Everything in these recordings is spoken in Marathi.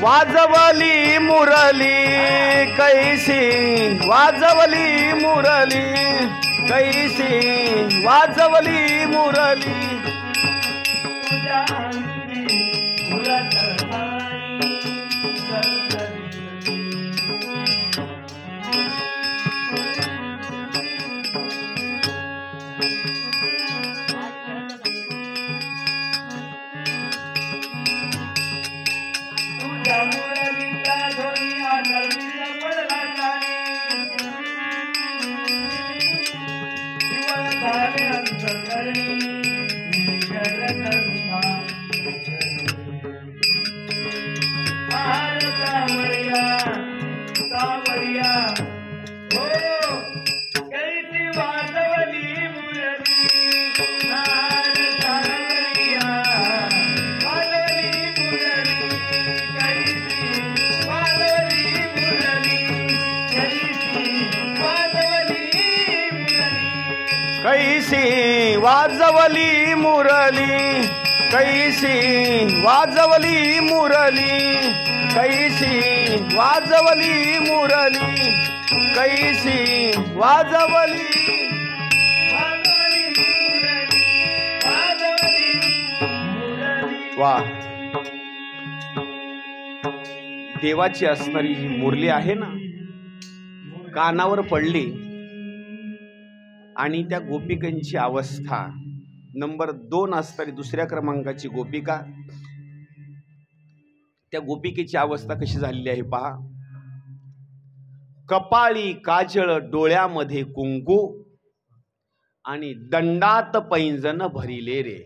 वाजवली मुरली कैसी, वाजवली मुरली कैसी, वाजवली मुरली। कैसी वाजवली मुरली कैसी, वाजवली मुरली कैसी, वाजवली मुरली कैसी, वाजवली। वा, देवाची असणारी ही मुरली आहे ना, कानावर पडली आणि त्या गोपिकांची अवस्था नंबर 2 असणारी दुसऱ्या क्रमांकाची गोपिका, त्या गोपिकेची अवस्था कशी झालेली आहे पहा। कपाळी काजळ, डोळ्यामध्ये कुंकू आणि दंडात पैंजण भरिले रे।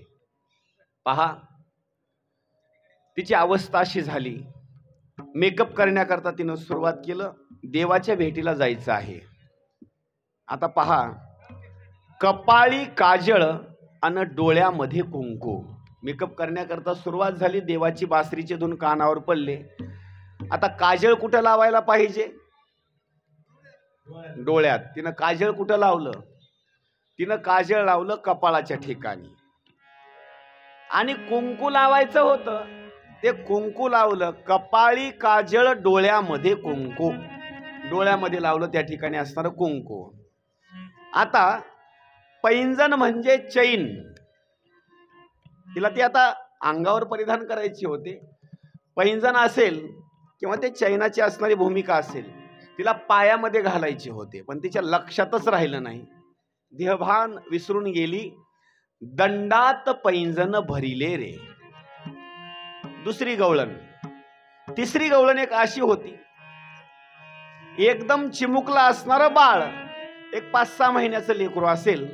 पहा, तिची अवस्था अशी झाली। मेकअप करण्याकरता तिनं सुरुवात केलं, देवाच्या भेटीला जायचं आहे। आता पहा, कपाळी काजळ आणि डोळ्यामध्ये कुंकू, मेकअप करण्याकरता सुरुवात झाली, देवाची बासरीचे धून कानावर पडले। आता काजळ कुठं लावायला पाहिजे? डोळ्यात। तिनं काजळ कुठं लावलं? तिनं काजळ लावलं कपाळाच्या ठिकाणी, आणि कुंकू लावायचं होतं, ते कुंकू लावलं। कपाळी काजळ, डोळ्यामध्ये कुंकू, डोळ्यामध्ये लावलं त्या ठिकाणी असणारं कुंकू। आता पैंजण म्हणजे चैन, तिला ती आता अंगावर परिधान करायची होते। पैंजण असेल किंवा ते चैनाची असणारी भूमिका असेल, तिला पायामध्ये घालायची होते, पण तिच्या लक्षातच राहिलं नाही, देहभान विसरून गेली। दंडात पैंजण भरिले रे। दुसरी गवळण। तिसरी गवळण एक अशी होती, एकदम चिमुकला असणारं बाळ, एक 5-6 महिन्याचं लेकरू असेल,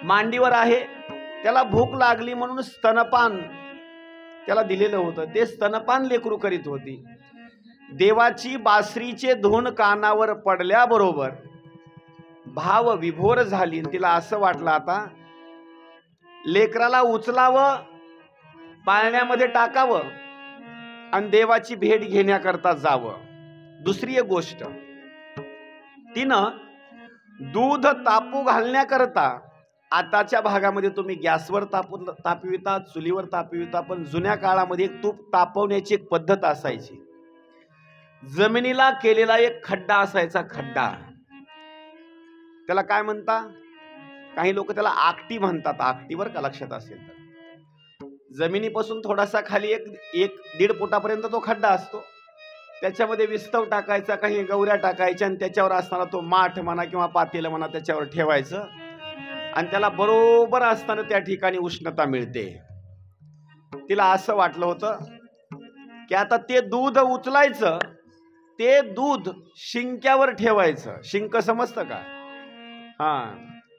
मांडीवर आहे, त्याला भूक लागली म्हणून स्तनपान त्याला दिलेलं होतं, ते स्तनपान लेकरू करीत होती। देवाची बासरीचे धून कानावर पडल्याबरोबर भाव विभोर झाली। तिला असं वाटलं आता लेकराला उचलावं, पाळण्यामध्ये टाकावं आणि देवाची भेट घेण्याकरता जावं। दुसरी एक गोष्ट, तिनं दूध तापू घालण्याकरता, आताच्या भागामध्ये तुम्ही गॅसवर तापविता, चुलीवर तापविता, पण जुन्या काळामध्ये एक तूप तापवण्याची एक पद्धत असायची। जमिनीला केलेला एक खड्डा असायचा, खड्डा, त्याला काय म्हणता? काही लोक त्याला आकटी म्हणतात, आकटीवर का लक्षात असेल तर। जमिनीपासून थोडासा खाली 1-1.5 फुटापर्यंत तो खड्डा असतो, त्याच्यामध्ये विस्तव टाकायचा, काही गौऱ्या टाकायच्या आणि त्याच्यावर असताना तो माठ म्हणा किंवा पातेलं म्हणा त्याच्यावर ठेवायचं, आणि त्याला बरोबर असताना त्या ठिकाणी उष्णता मिळते। तिला असं वाटलं होतं की आता ते दूध उचलायचं, ते दूध शिंक्यावर ठेवायचं। शिंक समजतं का? हा,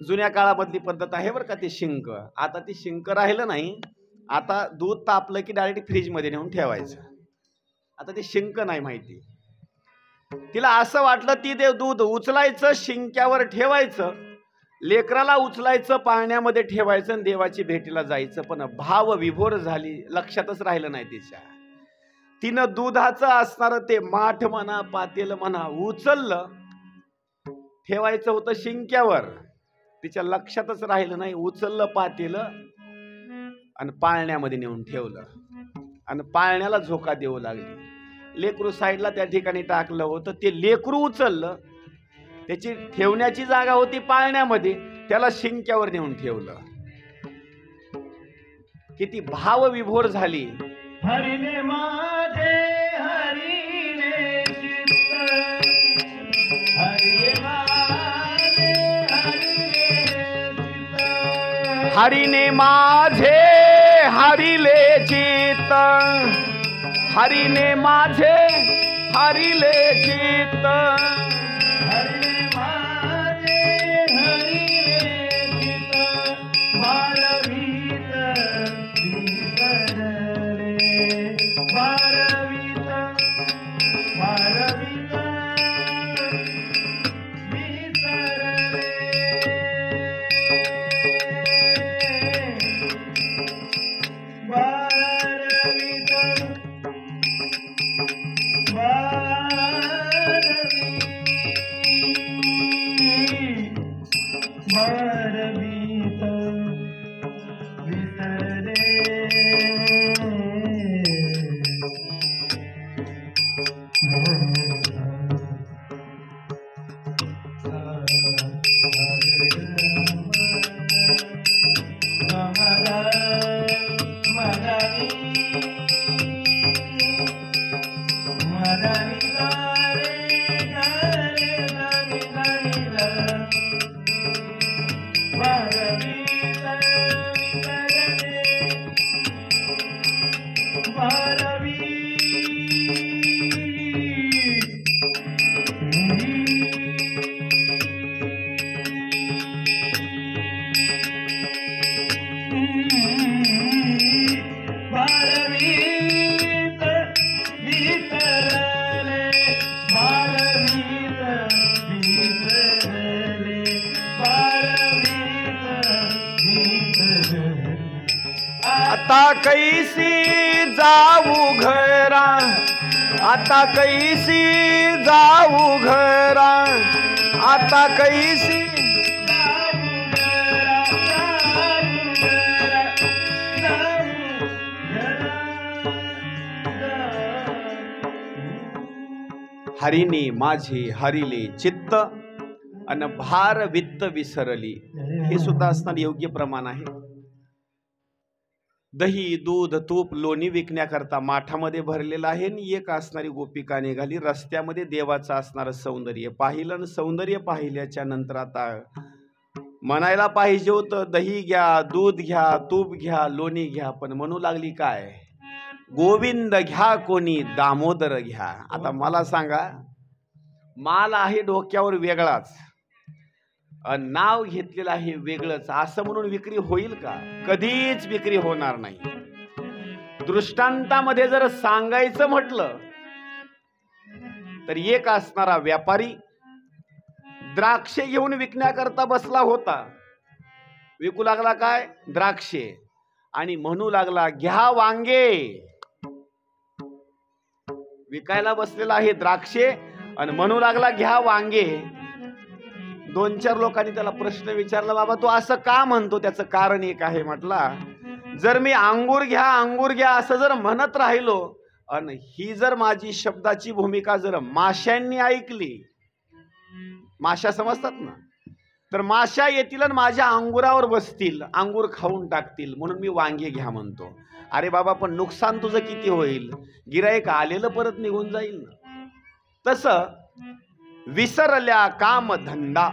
जुन्या काळामधली पद्धत आहे बरं का ती शिंक। आता ती शिंक राहिलं नाही, आता दूध तापलं की डायरेक्ट फ्रीज मध्ये नेऊन ठेवायचं। आता ती शिंक नाही माहिती। तिला असं वाटलं ती ते दूध उचलायचं, शिंक्यावर ठेवायचं, लेकराला उचलायचं, पाळण्यामध्ये ठेवायचं आणि देवाची भेटीला जायचं। पण भाव विभोर झाली, लक्षातच राहिलं नाही तिच्या। तिनं दुधाचं असणारं ते माठ म्हणा, पातेलं म्हणा उचललं, ठेवायचं होतं शिंक्यावर, तिच्या लक्षातच राहिलं नाही, उचललं पातेलं आणि पाळण्यामध्ये नेऊन ठेवलं आणि पाळण्याला झोका देऊ लागली. लेकरू साईडला त्या ठिकाणी टाकलं होतं, ते लेकरू उचललं, त्याची ठेवण्याची जागा होती पाळण्यामध्ये, त्याला शिंक्यावर नेऊन ठेवलं. किती भावविभोर झाली. हरिने माझे हरिने चित्त, हरिने माझे हरिने चित्त, हरिने माझे हरिले चित्त, हरिने माझे हरिले चित्त, हरिने माझे हरिने चित्त, बालवीत विसरले, बालवीत बालवीत विसरले, बालवीत बालवीत विसरले. आता कैसी जाऊ घरा, आता कैसी जाऊ घरा, आता कैसी हरिने माझे हरिले चित्त अन भार वित्त विसरली. हे सुद्धा असणारे योग्य प्रमाण आहे. दही दूध तूप लोणी विकण्याकरता माठामध्ये भरलेला आहे आणि एक असणारी गोपिका निघाली. रस्त्यामध्ये देवाचं असणारं सौंदर्य पाहिलं आणि सौंदर्य पाहिल्याच्या नंतर आता म्हणायला पाहिजे होतं दही घ्या, दूध घ्या, तूप घ्या, लोणी घ्या, पण म्हणू लागली काय, गोविंद घ्या कोणी दामोदर घ्या. आता मला सांगा, माल आहे डोक्यावर वेगळाच, नाव घेतलेलं आहे वेगळंच, असं म्हणून विक्री होईल का? कधीच विक्री होणार नाही. दृष्टांतामध्ये जर सांगायचं म्हटलं तर एक असणारा व्यापारी द्राक्षे घेऊन विकण्याकरता बसला होता. विकू लागला काय? द्राक्षे. आणि म्हणू लागला घ्या वांगे. विकायला बसलेला आहे द्राक्षे आणि म्हणू लागला घ्या वांगे. दोन चार लोकांनी त्याला प्रश्न विचारला, बाबा तू असं का म्हणतो? त्याचं कारण एक आहे. म्हटला, जर मी अंगूर घ्या असं जर म्हणत राहिलो आणि ही जर माझी शब्दाची भूमिका जर माशांनी ऐकली, माशा समजतात ना, तर माशा येतील आणि माझ्या अंगुरावर बसतील, अंगूर खाऊन टाकतील, म्हणून मी वांगे घ्या म्हणतो. अरे बाबा, पण नुकसान तुझं किती होईल? गिराईक आलेलं परत निघून जाईल ना. तसं विसरल्या काम धंदा,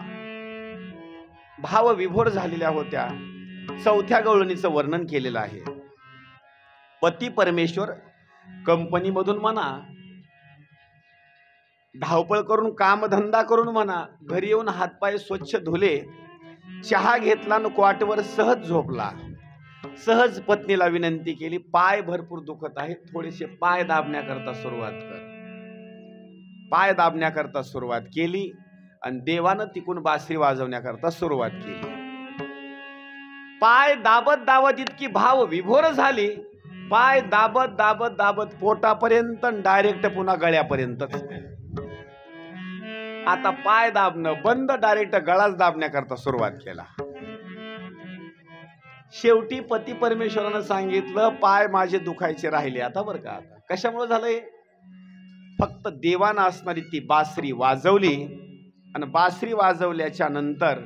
भाव विभोर झालेल्या होत्या. चौथ्या गवळणीचं वर्णन केलेलं आहे. पती परमेश्वर कंपनीमधून म्हणा, धावपळ करून कामधंदा करून म्हणा, घरी येऊन हातपाय स्वच्छ धुले, चहा घेतला न क्वाटवर सहज झोपला. सहज पत्नीला विनंती केली, पाय भरपूर दुखत आहेत, थोडेसे पाय दाबण्याकरता सुरुवात कर. पाय दाबण्याकरता सुरुवात केली आणि देवानं तिकून बासरी वाजवण्याकरता सुरुवात केली. पाय दाबत दाबत इतकी भाव विभोर झाली, पाय दाबत दाबत दाबत पोटापर्यंत डायरेक्ट पुन्हा गळ्यापर्यंत. आता पाय दाबणं बंद, डायरेक्ट गळाच दाबण्याकरता सुरुवात केला. शेवटी पती परमेश्वरानं सांगितलं पाय माझे दुखायचे राहिले. आता बरं का, आता कशामुळे झालंय? फक्त देवानं असणारी ती बासरी वाजवली आणि बासरी वाजवल्याच्या नंतर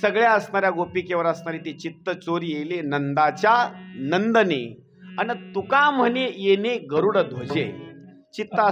सगळ्या असणाऱ्या गोपिकेवर असणारी ती चित्त चोरी येले नंदाच्या नंदने आणि तुका म्हणे येणे गरुड ध्वजे. चित्त